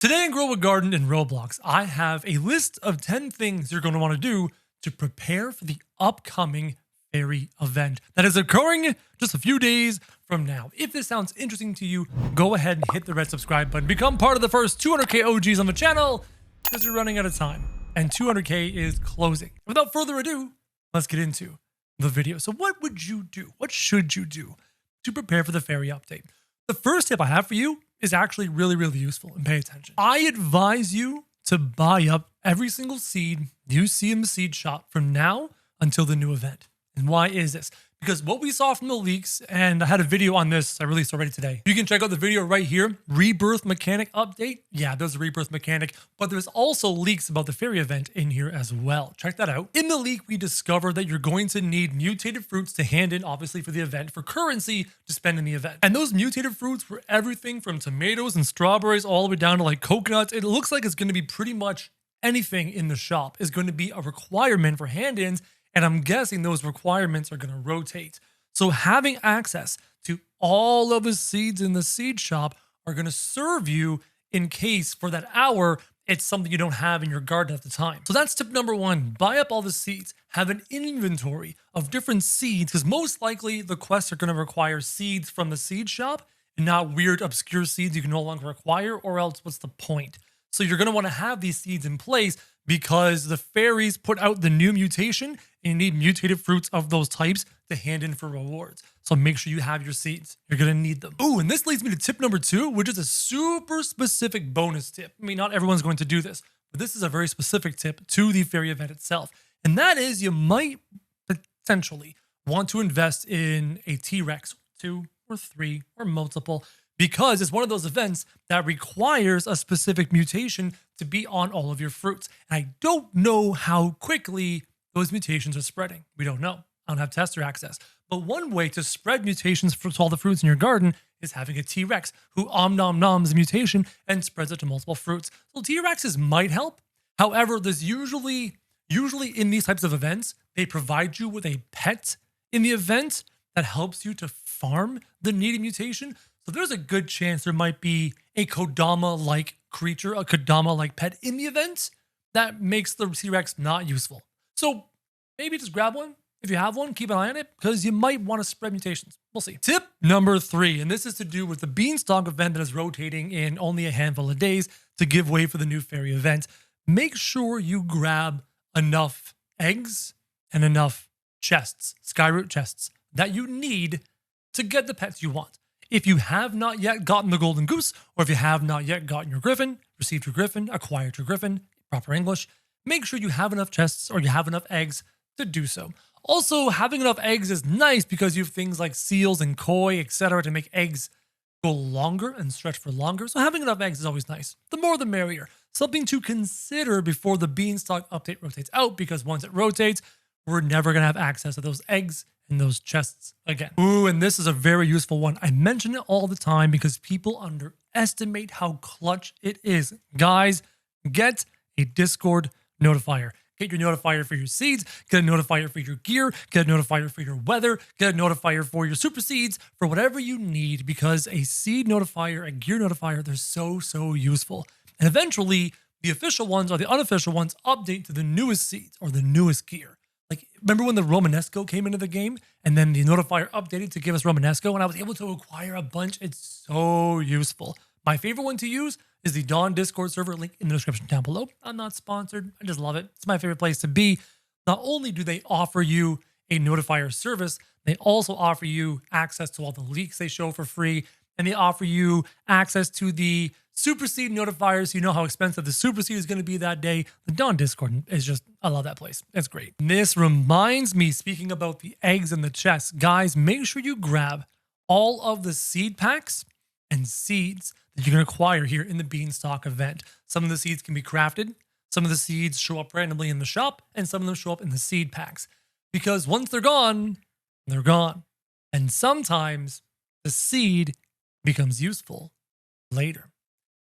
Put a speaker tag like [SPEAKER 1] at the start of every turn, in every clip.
[SPEAKER 1] Today in Grow a Garden in Roblox, I have a list of 10 things you're going to want to do to prepare for the upcoming fairy event that is occurring just a few days from now. If this sounds interesting to you, go ahead and hit the red subscribe button. Become part of the first 200k OGs on the channel because we're running out of time and 200k is closing. Without further ado, let's get into the video. So what would you do? What should you do to prepare for the fairy update? The first tip I have for you is actually really useful, and pay attention. I advise you to buy up every single seed you see in the seed shop from now until the new event. And why is this? Because what we saw from the leaks, and I had a video on this I released already today. You can check out the video right here. Rebirth mechanic update. Yeah, there's a rebirth mechanic, but there's also leaks about the fairy event in here as well. Check that out. In the leak, we discovered that you're going to need mutated fruits to hand in, obviously, for the event, for currency to spend in the event. And those mutated fruits were everything from tomatoes and strawberries all the way down to like coconuts. It looks like it's going to be pretty much anything in the shop is going to be a requirement for hand-ins. And I'm guessing those requirements are going to rotate. So having access to all of the seeds in the seed shop are going to serve you in case for that hour, it's something you don't have in your garden at the time. So that's tip number one. Buy up all the seeds. Have an inventory of different seeds because most likely the quests are going to require seeds from the seed shop and not weird, obscure seeds you can no longer acquire, or else what's the point? So you're going to want to have these seeds in place because the fairies put out the new mutation and you need mutated fruits of those types to hand in for rewards. So make sure you have your seeds. You're going to need them. Ooh, and this leads me to tip number two, which is a super specific bonus tip. I mean, not everyone's going to do this, but this is a very specific tip to the fairy event itself. And that is you might potentially want to invest in a T-Rex, 2 or 3 or multiple, because it's one of those events that requires a specific mutation to be on all of your fruits. And I don't know how quickly those mutations are spreading. We don't know. I don't have tester access. But one way to spread mutations to all the fruits in your garden is having a T-Rex who noms a mutation and spreads it to multiple fruits. So T-Rexes might help. However, there's usually in these types of events, they provide you with a pet in the event that helps you to farm the needed mutation. So there's a good chance there might be a Kodama-like creature, a Kodama-like pet in the event that makes the T-Rex not useful. So maybe just grab one. If you have one, keep an eye on it because you might want to spread mutations. We'll see. Tip number 3, and this is to do with the Beanstalk event that is rotating in only a handful of days to give way for the new fairy event. Make sure you grab enough eggs and enough chests, skyroot chests, that you need to get the pets you want. If you have not yet gotten the golden goose, or if you have not yet gotten your griffin, received your griffin, acquired your griffin, proper English, make sure you have enough chests or you have enough eggs to do so. Also, having enough eggs is nice because you have things like seals and koi, etc. to make eggs go longer and stretch for longer. So having enough eggs is always nice. The more the merrier. Something to consider before the Beanstalk update rotates out, because once it rotates, we're never going to have access to those eggs in those chests again. Ooh, and this is a very useful one. I mention it all the time because people underestimate how clutch it is. Guys, get a Discord notifier. Get your notifier for your seeds, get a notifier for your gear, get a notifier for your weather, get a notifier for your super seeds, for whatever you need, because a seed notifier, a gear notifier, they're so useful. And eventually, the official ones or the unofficial ones update to the newest seeds or the newest gear. Like, remember when the Romanesco came into the game and then the notifier updated to give us Romanesco and I was able to acquire a bunch? It's so useful. My favorite one to use is the Dawn Discord server, link in the description down below. I'm not sponsored. I just love it. It's my favorite place to be. Not only do they offer you a notifier service, they also offer you access to all the leaks they show for free. And they offer you access to the Super Seed notifiers, so you know how expensive the Super Seed is going to be that day. The Dawn Discord is just, I love that place. It's great. And this reminds me, speaking about the eggs and the chests, guys, make sure you grab all of the seed packs and seeds that you're going to acquire here in the Beanstalk event. Some of the seeds can be crafted. Some of the seeds show up randomly in the shop, and some of them show up in the seed packs. Because once they're gone, they're gone. And sometimes the seed becomes useful later.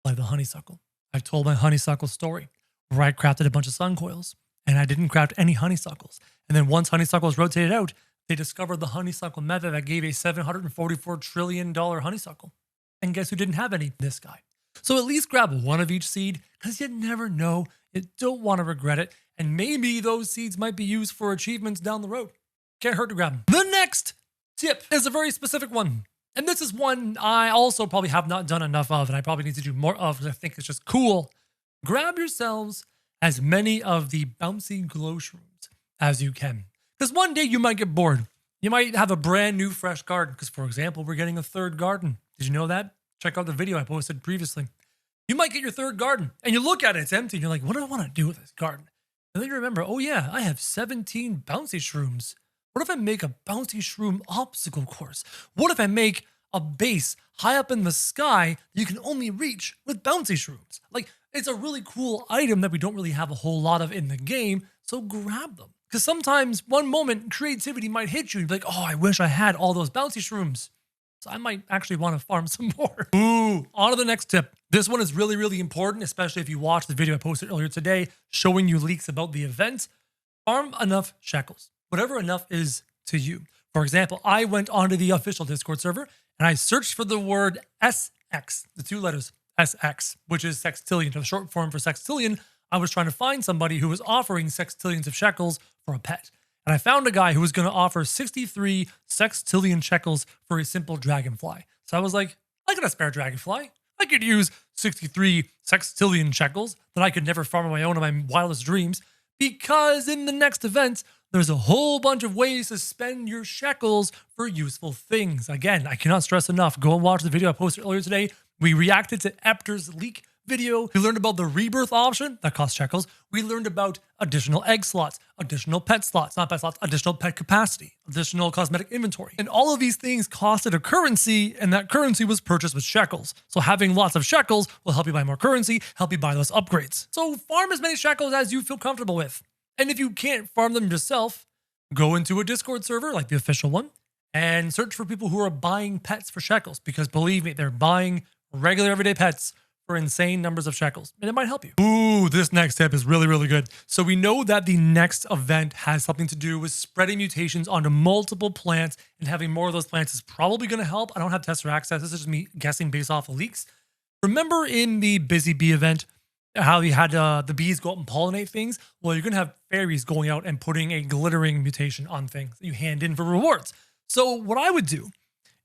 [SPEAKER 1] Like the honeysuckle. I've told my honeysuckle story where I crafted a bunch of sun coils and I didn't craft any honeysuckles. And then once honeysuckles rotated out, they discovered the honeysuckle method that gave a $744 trillion honeysuckle. And guess who didn't have any? This guy. So at least grab one of each seed because you never know. You don't want to regret it. And maybe those seeds might be used for achievements down the road. Can't hurt to grab them. The next tip is a very specific one. And this is one I also probably have not done enough of, and I probably need to do more of because I think it's just cool. Grab yourselves as many of the bouncy glow shrooms as you can. Because one day you might get bored. You might have a brand new fresh garden. Because, for example, we're getting a third garden. Did you know that? Check out the video I posted previously. You might get your third garden and you look at it, it's empty. And you're like, what do I want to do with this garden? And then you remember, oh yeah, I have 17 bouncy shrooms. What if I make a bouncy shroom obstacle course? What if I make a base high up in the sky that you can only reach with bouncy shrooms? Like, it's a really cool item that we don't really have a whole lot of in the game, so grab them. Because sometimes one moment creativity might hit you and be like, oh, I wish I had all those bouncy shrooms. So I might actually want to farm some more. Ooh, on to the next tip. This one is really, really important, especially if you watched the video I posted earlier today showing you leaks about the event. Farm enough shekels, whatever enough is to you. For example, I went onto the official Discord server and I searched for the word SX, the two letters SX, which is sextillion, the short form for sextillion. I was trying to find somebody who was offering sextillions of shekels for a pet. And I found a guy who was going to offer 63 sextillion shekels for a simple dragonfly. So I was like, I got a spare dragonfly. I could use 63 sextillion shekels that I could never farm on my own in my wildest dreams, because in the next event, there's a whole bunch of ways to spend your shekels for useful things. Again, I cannot stress enough. Go and watch the video I posted earlier today. We reacted to Epter's leak video. We learned about the rebirth option that costs shekels. We learned about additional egg slots, additional pet slots, not pet slots, additional pet capacity, additional cosmetic inventory. And all of these things costed a currency, and that currency was purchased with shekels. So having lots of shekels will help you buy more currency, help you buy less upgrades. So farm as many shekels as you feel comfortable with. And if you can't farm them yourself, go into a Discord server like the official one and search for people who are buying pets for shekels, because believe me, they're buying regular everyday pets for insane numbers of shekels, and it might help you. Ooh, this next tip is really, really good. So we know that the next event has something to do with spreading mutations onto multiple plants, and having more of those plants is probably going to help. I don't have tester access. This is just me guessing based off of leaks. Remember in the Busy Bee event, how you had the bees go out and pollinate things? Well, you're going to have fairies going out and putting a glittering mutation on things that you hand in for rewards. So what I would do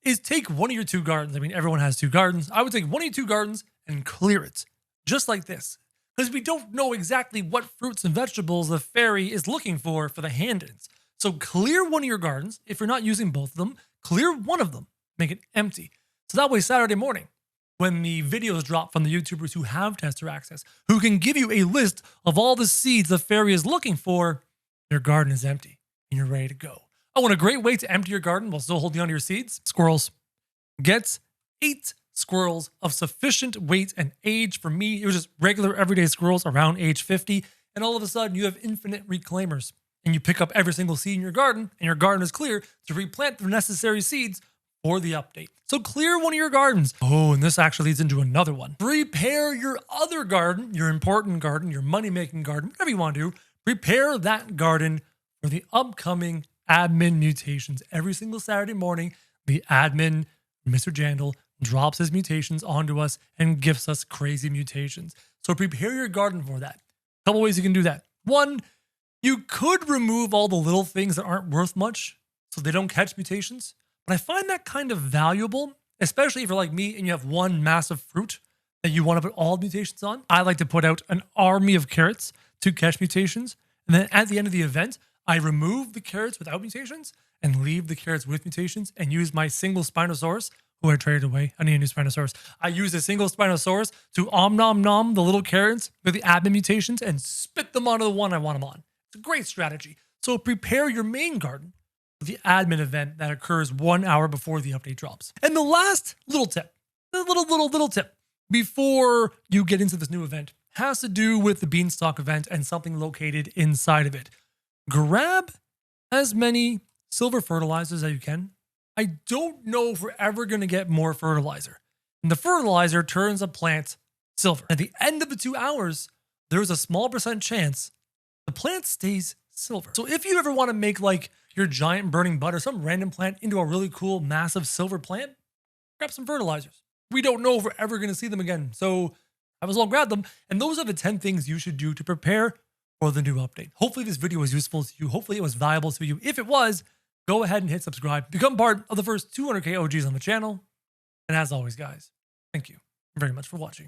[SPEAKER 1] is take one of your two gardens. I mean, everyone has two gardens. I would take one of your two gardens and clear it, just like this. Because we don't know exactly what fruits and vegetables the fairy is looking for the hand-ins. So clear one of your gardens. If you're not using both of them, clear one of them. Make it empty. So that way Saturday morning, when the videos drop from the YouTubers who have tester access, who can give you a list of all the seeds the fairy is looking for, your garden is empty and you're ready to go. Oh, and a great way to empty your garden while still holding on to your seeds? Squirrels. Get 8 squirrels of sufficient weight and age. For me, it was just regular everyday squirrels around age 50. And all of a sudden you have infinite reclaimers, and you pick up every single seed in your garden, and your garden is clear to replant the necessary seeds for the update. So clear one of your gardens. Oh, and this actually leads into another one. Prepare your other garden, your important garden, your money-making garden, whatever you want to do. Prepare that garden for the upcoming admin mutations. Every single Saturday morning, the admin, Mr. Jandal, drops his mutations onto us and gifts us crazy mutations. So prepare your garden for that. A couple ways you can do that. One, you could remove all the little things that aren't worth much so they don't catch mutations. But I find that kind of valuable, especially if you're like me and you have one massive fruit that you want to put all mutations on. I like to put out an army of carrots to catch mutations. And then at the end of the event, I remove the carrots without mutations and leave the carrots with mutations and use my single Spinosaurus, who I traded away. I need a new Spinosaurus. I use a single Spinosaurus to nom the little carrots with the admin mutations and spit them onto the one I want them on. It's a great strategy. So prepare your main garden for the admin event that occurs 1 hour before the update drops. And the last little tip, the little tip before you get into this new event has to do with the Beanstalk event and something located inside of it. Grab as many silver fertilizers as you can. I don't know if we're ever going to get more fertilizer. And the fertilizer turns a plant silver. At the end of the 2 hours, there's a small percent chance the plant stays silver. So if you ever want to make like your giant burning bud or some random plant into a really cool, massive silver plant, grab some fertilizers. We don't know if we're ever going to see them again. So I was well grab them. And those are the 10 things you should do to prepare for the new update. Hopefully this video was useful to you. Hopefully it was valuable to you. If it was, go ahead and hit subscribe. Become part of the first 200K OGs on the channel. And as always, guys, thank you very much for watching.